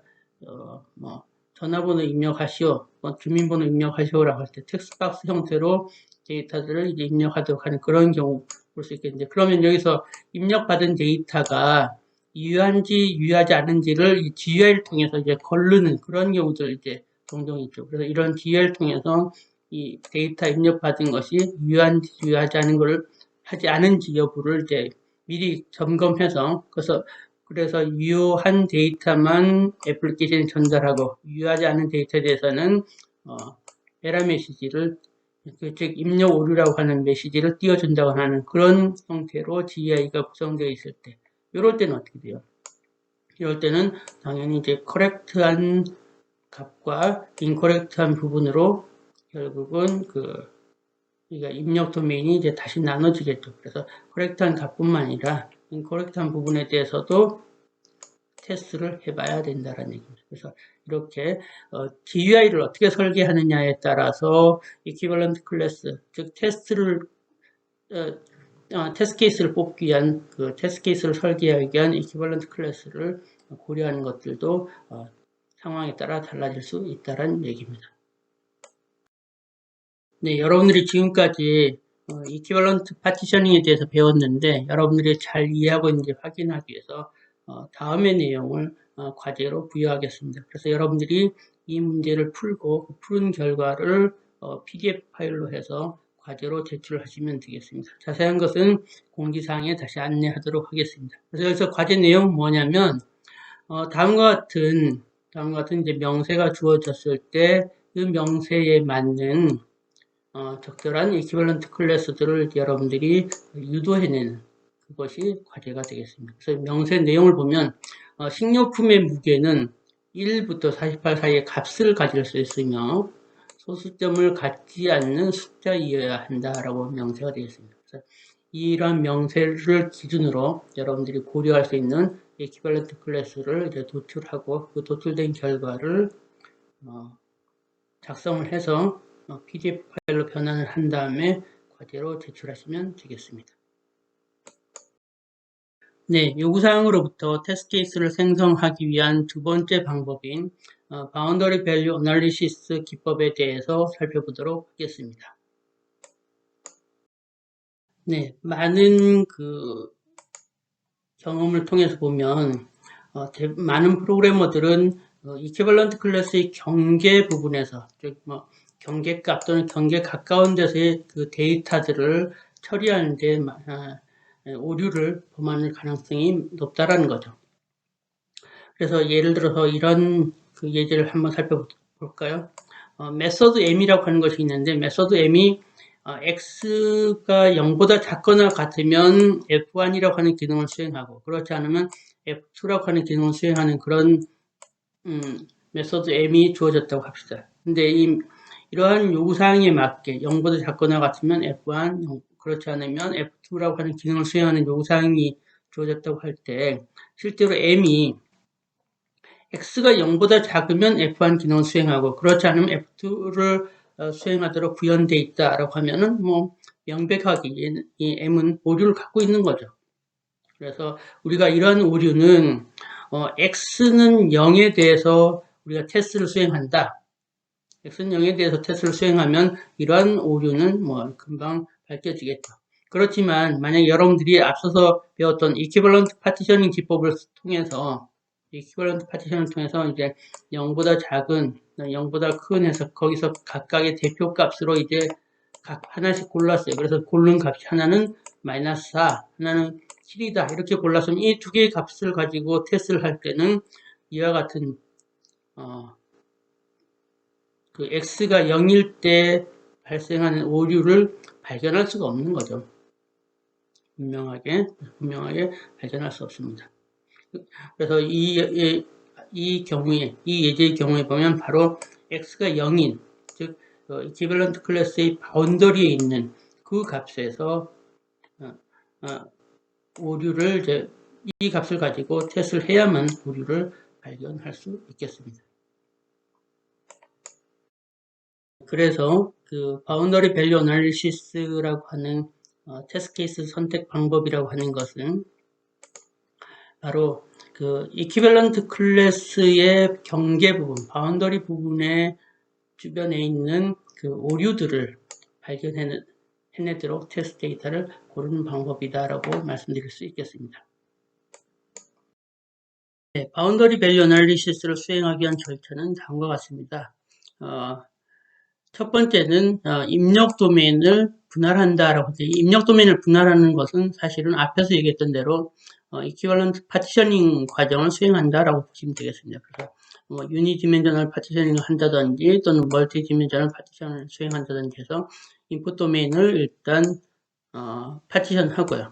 뭐 전화번호 입력하시오, 뭐 주민번호 입력하시오라고 할 때 텍스트 박스 형태로 데이터들을 이제 입력하도록 하는 그런 경우 볼 수 있겠는데, 그러면 여기서 입력받은 데이터가 유효한지 유효하지 않은지를 이 GUI를 통해서 이제 거르는 그런 경우들 이제 종종 있죠. 그래서 이런 GUI를 통해서 이 데이터 입력받은 것이 유효한지 유효하지 않은 것을 하지 않은지 여부를 이제 미리 점검해서 그래서 유효한 데이터만 애플리케이션에 전달하고 유효하지 않은 데이터에 대해서는 에러 메시지를 즉 입력 오류라고 하는 메시지를 띄워준다고 하는 그런 형태로 GUI가 구성되어 있을 때, 이럴 때는 어떻게 돼요? 이럴 때는 당연히 이제 correct한 값과 incorrect한 부분으로 결국은 그러니까 입력 도메인이 이제 다시 나눠지겠죠. 그래서 correct한 값뿐만 아니라 incorrect한 부분에 대해서도 테스트를 해봐야 된다는 얘기입니다. 그래서 이렇게 GUI를 어떻게 설계하느냐에 따라서 equivalent class, 즉 테스트 케이스를 뽑기 위한 테스트 케이스를 설계하기 위한 equivalent class를 고려하는 것들도 상황에 따라 달라질 수 있다는 얘기입니다. 네, 여러분들이 지금까지 equivalent partitioning에 대해서 배웠는데 여러분들이 잘 이해하고 있는지 확인하기 위해서 다음의 내용을 과제로 부여하겠습니다. 그래서 여러분들이 이 문제를 풀고 그 푸른 결과를 PDF 파일로 해서 과제로 제출하시면 되겠습니다. 자세한 것은 공지사항에 다시 안내하도록 하겠습니다. 그래서 여기서 과제 내용 뭐냐면 다음과 같은 이제 명세가 주어졌을 때 그 명세에 맞는 적절한 equivalent 클래스들을 여러분들이 유도해내는 그것이 과제가 되겠습니다. 그래서 명세 내용을 보면 식료품의 무게는 1부터 48 사이의 값을 가질 수 있으며 소수점을 갖지 않는 숫자이어야 한다라고 명세가 되겠습니다. 그래서 이러한 명세를 기준으로 여러분들이 고려할 수 있는 equivalent 클래스를 이제 도출하고 그 도출된 결과를 작성을 해서 PDF 파일로 변환을 한 다음에 과제로 제출하시면 되겠습니다. 네, 요구사항으로부터 테스트 케이스를 생성하기 위한 두 번째 방법인 바운더리 밸류 어널리시스 기법에 대해서 살펴보도록 하겠습니다. 네, 많은 경험을 통해서 보면 많은 프로그래머들은 이퀴벌런트 클래스의 경계 부분에서 즉 경계값 또는 경계에 가까운 데서의 그 데이터들을 처리하는데 오류를 범하는 가능성이 높다라는 거죠. 그래서 예를 들어서 이런 예제를 한번 살펴볼까요? 메서드 M이라고 하는 것이 있는데 메서드 M이 X가 0보다 작거나 같으면 F1이라고 하는 기능을 수행하고 그렇지 않으면 F2라고 하는 기능을 수행하는 그런 메서드 M이 주어졌다고 합시다. 근데 이러한 요구사항에 맞게 0보다 작거나 같으면 F1, 그렇지 않으면 F2라고 하는 기능을 수행하는 요구사항이 주어졌다고 할 때 실제로 M이 X가 0보다 작으면 F1 기능을 수행하고 그렇지 않으면 F2를 수행하도록 구현되어 있다라고 하면은 명백하게 이 M은 오류를 갖고 있는 거죠. 그래서 우리가 이러한 오류는 X는 0에 대해서 우리가 테스트를 수행한다. X는 0에 대해서 테스트를 수행하면 이러한 오류는 금방 밝혀지겠죠. 그렇지만 만약 여러분들이 앞서서 배웠던 이퀴벌런트 파티셔닝 기법을 통해서 이퀴벌런트 파티션을 통해서 이제 0보다 작은, 0보다 큰 해서 거기서 각각의 대표 값으로 이제 각 하나씩 골랐어요. 그래서 고른 값이 하나는 마이너스 4, 하나는 7이다. 이렇게 골랐으면 이 두 개의 값을 가지고 테스트를 할 때는 이와 같은 그 x가 0일 때 발생하는 오류를 발견할 수가 없는 거죠. 분명하게 발견할 수 없습니다. 그래서 이 경우에, 이 예제의 경우에 보면 바로 x가 0인, 즉, equivalent 클래스의 바운더리에 있는 그 값에서 오류를 이제 이 값을 가지고 테스트를 해야만 오류를 발견할 수 있겠습니다. 그래서 그 바운더리 밸류 어널리시스라고 하는 테스트 케이스 선택 방법이라고 하는 것은 바로 그 이퀴밸런트 클래스의 경계 부분, 바운더리 부분의 주변에 있는 그 오류들을 발견해내도록 테스트 데이터를 고르는 방법이다라고 말씀드릴 수 있겠습니다. 네, 바운더리 밸류 어널리시스를 수행하기 위한 절차는 다음과 같습니다. 첫 번째는 입력 도메인을 분할한다라고 하죠. 입력 도메인을 분할하는 것은 사실은 앞에서 얘기했던 대로 이퀴벌런트 파티셔닝 과정을 수행한다라고 보시면 되겠습니다. 그래서 유니디멘셔널 파티셔닝을 한다든지 또는 멀티디멘셔널 파티션을 수행한다든지 해서 인풋 도메인을 일단 파티션하고요.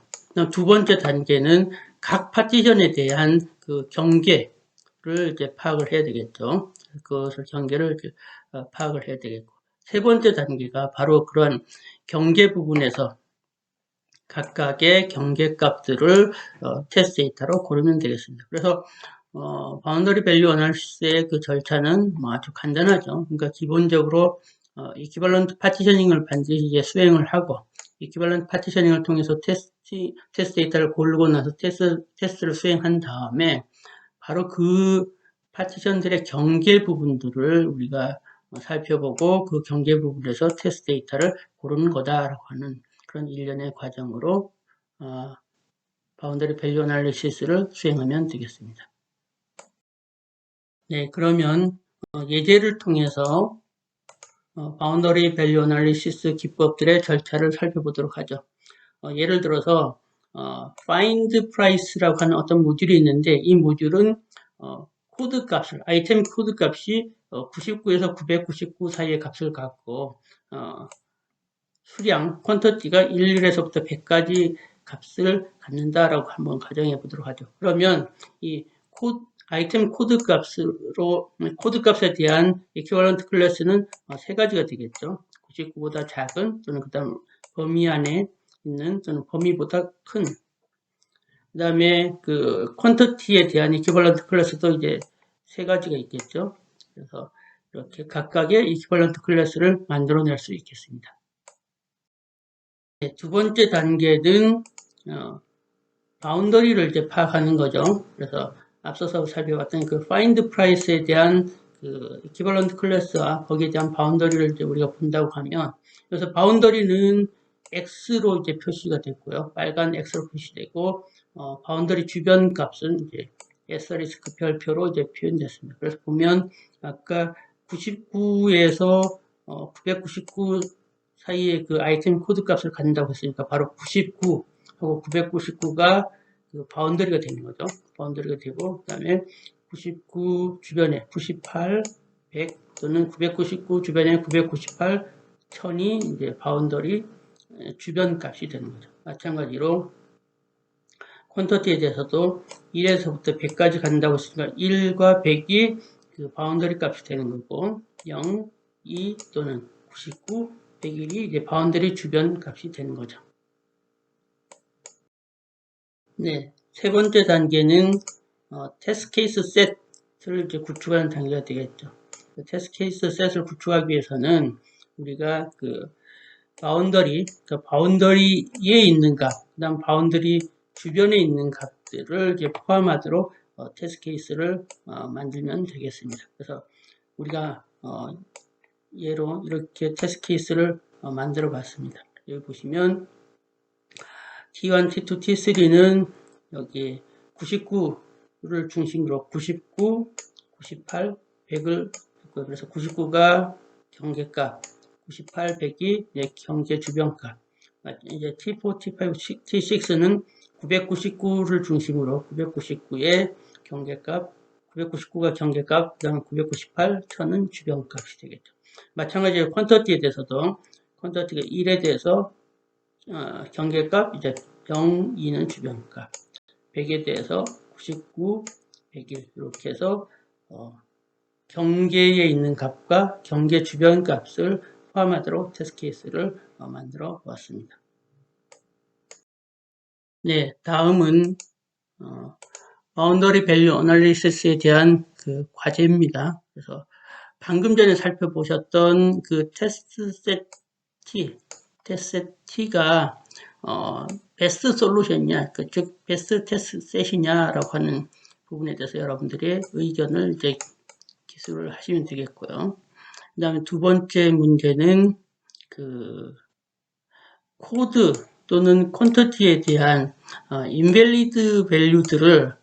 두 번째 단계는 각 파티션에 대한 그 경계를 이제 파악을 해야 되겠죠. 그것을 경계를 파악을 해야 되겠고. 세 번째 단계가 바로 그러한 경계 부분에서 각각의 경계값들을 테스트 데이터로 고르면 되겠습니다. 그래서 바운더리 밸류 어널리시스의 그 절차는 아주 간단하죠. 그러니까 기본적으로 이퀴벌런트 파티셔닝을 반드시 이제 수행을 하고 이퀴벌런트 파티셔닝을 통해서 테스트 데이터를 고르고 나서 테스트를 수행한 다음에 바로 그 파티션들의 경계 부분들을 우리가 살펴보고 그 경계 부분에서 테스트 데이터를 고르는 거다라고 하는 그런 일련의 과정으로 바운더리 밸류 어널리시스를 수행하면 되겠습니다. 네, 그러면 예제를 통해서 바운더리 밸류 어널리시스 기법들의 절차를 살펴보도록 하죠. 예를 들어서 find price라고 하는 어떤 모듈이 있는데 이 모듈은 코드 값을 아이템 코드 값이 99에서 999 사이의 값을 갖고 수량 퀀터티가 1에서부터 100까지 값을 갖는다라고 한번 가정해 보도록 하죠. 그러면 이 아이템 코드 값에 대한 equivalent 클래스는 세 가지가 되겠죠. 99보다 작은 또는 그다음 범위 안에 있는 또는 범위보다 큰. 그다음에 그 퀀터티에 대한 equivalent 클래스도 이제 세 가지가 있겠죠. 그래서 이렇게 각각의 equivalent 클래스를 만들어낼 수 있겠습니다. 네, 두 번째 단계는 바운더리를 이제 파악하는 거죠. 그래서 앞서서 살펴봤던 그 find price에 대한 그 equivalent 클래스와 거기에 대한 바운더리를 이제 우리가 본다고 하면, 그래서 바운더리는 x로 이제 표시가 됐고요. 빨간 x로 표시되고, 바운더리 주변 값은 이제 에스터리스크 별표로 이제 표현됐습니다. 그래서 보면 아까 99에서 999 사이에 그 아이템 코드 값을 갖는다고 했으니까 바로 99하고 999가 그 바운더리가 되는 거죠. 바운더리가 되고, 그 다음에 99 주변에 98, 100 또는 999 주변에 998, 1000이 이제 바운더리 주변 값이 되는 거죠. 마찬가지로 퀀터티에 대해서도 1에서부터 100까지 간다고 했으니까 1과 100이 그 바운더리 값이 되는 거고 0, 2 또는 99, 101이 이제 바운더리 주변 값이 되는 거죠. 네, 세 번째 단계는 테스트 케이스 셋을 이제 구축하는 단계가 되겠죠. 테스트 케이스 셋을 구축하기 위해서는 우리가 그 바운더리, 그러니까 바운더리에 있는 값, 그다음 바운더리 주변에 있는 값들을 이제 포함하도록 테스트 케이스를 만들면 되겠습니다. 그래서 우리가 예로 이렇게 테스트 케이스를 만들어 봤습니다. 여기 보시면 T1, T2, T3는 여기 99를 중심으로 99, 98, 100을 그래서 99가 경계값, 98, 100이 경계 주변값. 이제 T4, T5, T6는 999를 중심으로 999의 경계값, 999가 경계값, 그 다음에 998, 1000은 주변값이 되겠죠. 마찬가지로 퀀터티에 대해서도 퀀터티가 1에 대해서 경계값, 이제 0, 2는 주변값, 100에 대해서 99, 101 이렇게 해서 경계에 있는 값과 경계 주변 값을 포함하도록 테스트 케이스를 만들어 보았습니다. 네, 다음은 바운더리 밸류 어널리시스에 대한 그 과제입니다. 그래서 방금 전에 살펴보셨던 그 테스트 셋 T가 베스트 솔루션이냐, 즉 베스트 테스트 셋이냐라고 하는 부분에 대해서 여러분들의 의견을 이제 기술을 하시면 되겠고요. 그 다음에 두 번째 문제는 그 코드 또는 퀀터티에 대한 인밸리드 밸류들을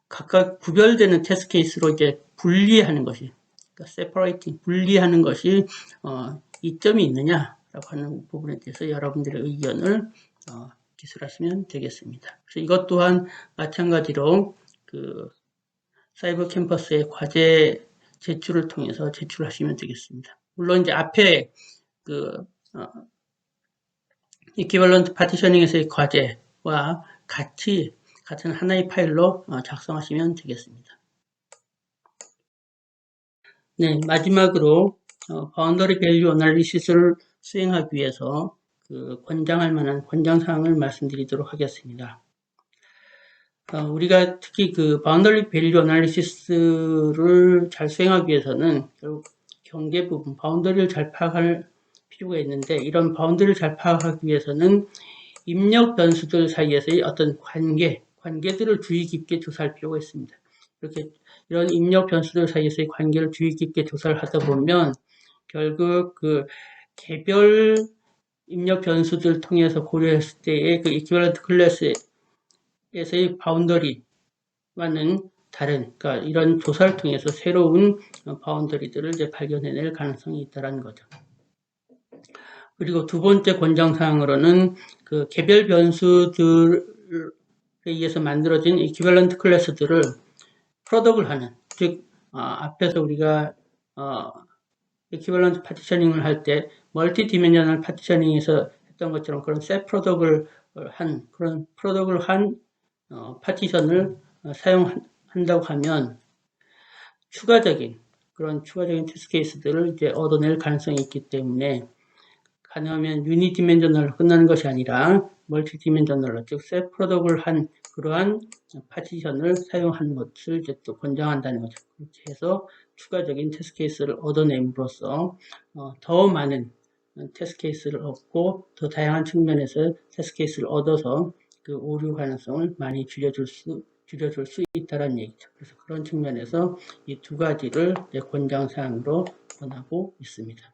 각각 구별되는 테스트 케이스로 이제 분리하는 것이, 그러니까 separating, 분리하는 것이 이점이 있느냐라고 하는 부분에 대해서 여러분들의 의견을 기술하시면 되겠습니다. 그래서 이것 또한 마찬가지로 그 사이버 캠퍼스의 과제 제출을 통해서 제출하시면 되겠습니다. 물론 이제 앞에 그 이퀴벌런트 파티셔닝에서의 과제와 같은 하나의 파일로 작성하시면 되겠습니다. 네, 마지막으로 바운더리 밸류 어널리시스를 수행하기 위해서 그 권장할 만한 권장사항을 말씀드리도록 하겠습니다. 우리가 특히 그 바운더리 밸류 어널리시스를 잘 수행하기 위해서는 결국 경계 부분, 바운더리를 잘 파악할 필요가 있는데, 이런 바운더리를 잘 파악하기 위해서는 입력 변수들 사이에서의 어떤 관계들을 주의 깊게 조사할 필요가 있습니다. 이렇게 이런 입력 변수들 사이에서의 관계를 주의 깊게 조사를 하다 보면 결국 그 개별 입력 변수들 통해서 고려했을 때의 그 이퀴벌런트 클래스에서의 바운더리와는 다른, 그러니까 이런 조사를 통해서 새로운 바운더리들을 이제 발견해낼 가능성이 있다는 거죠. 그리고 두 번째 권장사항으로는 그 개별 변수들에 의해서 만들어진 이퀴벌런트 클래스들을 프로덕을 하는, 즉 앞에서 우리가 이퀴벌런트 파티셔닝을 할 때 멀티 디멘셔널 파티셔닝에서 했던 것처럼 그런 셋 프로덕을 한 그런 프로덕을 한 파티션을 사용한다고 하면 추가적인 테스트 케이스들을 이제 얻어낼 가능성이 있기 때문에 가능하면 유니 디멘셔널로 끝나는 것이 아니라 멀티 디멘셔널로, 즉 셋 프로덕을 한 그러한 파티션을 사용하는 것을 이제 또 권장한다는 거죠. 그렇게 해서 추가적인 테스트 케이스를 얻어냄으로써 더 많은 테스트 케이스를 얻고 더 다양한 측면에서 테스트 케이스를 얻어서 그 오류 가능성을 많이 줄여줄 수 있다는 얘기죠. 그래서 그런 측면에서 이 두 가지를 권장사항으로 권하고 있습니다.